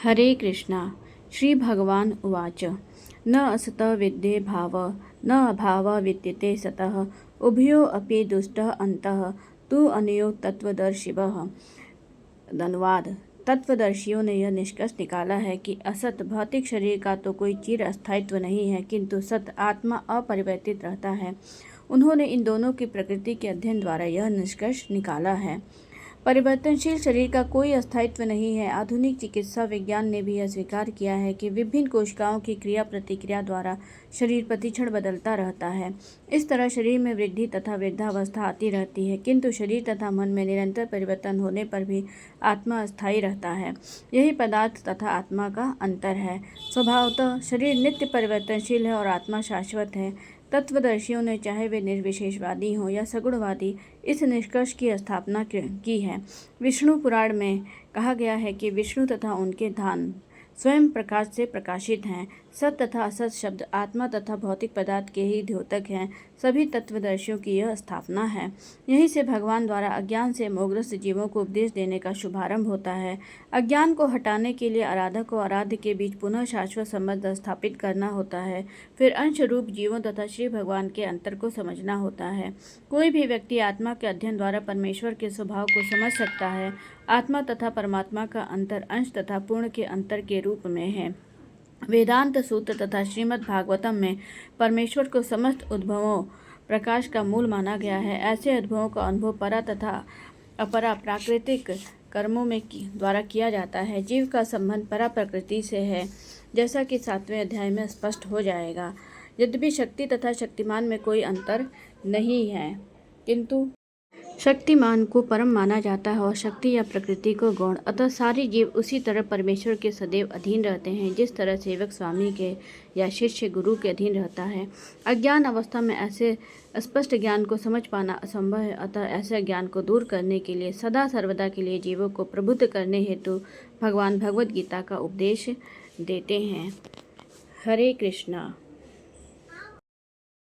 हरे कृष्णा। श्री भगवान उवाच न असतः विद्ये भाव न अभाव विद्यते सतः उभयो अपि दुष्टः अन्तः तु अनयो तत्वदर्शिवः। धन्यवाद। तत्वदर्शियों ने यह निष्कर्ष निकाला है कि असत भौतिक शरीर का तो कोई चिर अस्थायित्व नहीं है, किंतु सत आत्मा अपरिवर्तित रहता है। उन्होंने इन दोनों की प्रकृति के अध्ययन द्वारा यह निष्कर्ष निकाला है। परिवर्तनशील शरीर का कोई अस्थायित्व नहीं है। आधुनिक चिकित्सा विज्ञान ने भी यह स्वीकार किया है कि विभिन्न कोशिकाओं की क्रिया प्रतिक्रिया द्वारा शरीर प्रतिक्षण बदलता रहता है। इस तरह शरीर में वृद्धि तथा वृद्धावस्था आती रहती है, किंतु शरीर तथा मन में निरंतर परिवर्तन होने पर भी आत्मा अस्थायी रहता है। यही पदार्थ तथा आत्मा का अंतर है। स्वभावतः शरीर नित्य परिवर्तनशील है और आत्मा शाश्वत है। तत्वदर्शियों ने, चाहे वे निर्विशेषवादी हों या सगुणवादी, इस निष्कर्ष की स्थापना की है। विष्णु पुराण में कहा गया है कि विष्णु तथा उनके धाम स्वयं प्रकाश से प्रकाशित हैं। सत तथा असत शब्द आत्मा तथा भौतिक पदार्थ के ही द्योतक हैं। सभी तत्वदर्शियों की यह स्थापना है। यहीं से भगवान द्वारा अज्ञान से मोहग्रस्त जीवों को उपदेश देने का शुभारंभ होता है। अज्ञान को हटाने के लिए आराधक और आराध्य के बीच पुनः शाश्वत संबंध स्थापित करना होता है। फिर अंश रूप जीवों तथा श्री भगवान के अंतर को समझना होता है। कोई भी व्यक्ति आत्मा के अध्ययन द्वारा परमेश्वर के स्वभाव को समझ सकता है। आत्मा तथा परमात्मा का अंतर अंश तथा पूर्ण के अंतर के रूप में है। वेदांत सूत्र तथा श्रीमद् भागवतम में परमेश्वर को समस्त उद्भवों प्रकाश का मूल माना गया है। ऐसे उद्भवों का अनुभव परा तथा अपरा प्राकृतिक कर्मों में द्वारा किया जाता है। जीव का संबंध परा प्रकृति से है, जैसा कि 7वें अध्याय में स्पष्ट हो जाएगा। यद्यपि शक्ति तथा शक्तिमान में कोई अंतर नहीं है, किंतु शक्तिमान को परम माना जाता है और शक्ति या प्रकृति को गौण। अतः सारे जीव उसी तरह परमेश्वर के सदैव अधीन रहते हैं, जिस तरह सेवक स्वामी के या शिष्य गुरु के अधीन रहता है। अज्ञान अवस्था में ऐसे स्पष्ट ज्ञान को समझ पाना असंभव है। अतः ऐसे ज्ञान को दूर करने के लिए सदा सर्वदा के लिए जीवों को प्रबुद्ध करने हेतु भगवान भगवद गीता का उपदेश देते हैं। हरे कृष्णा।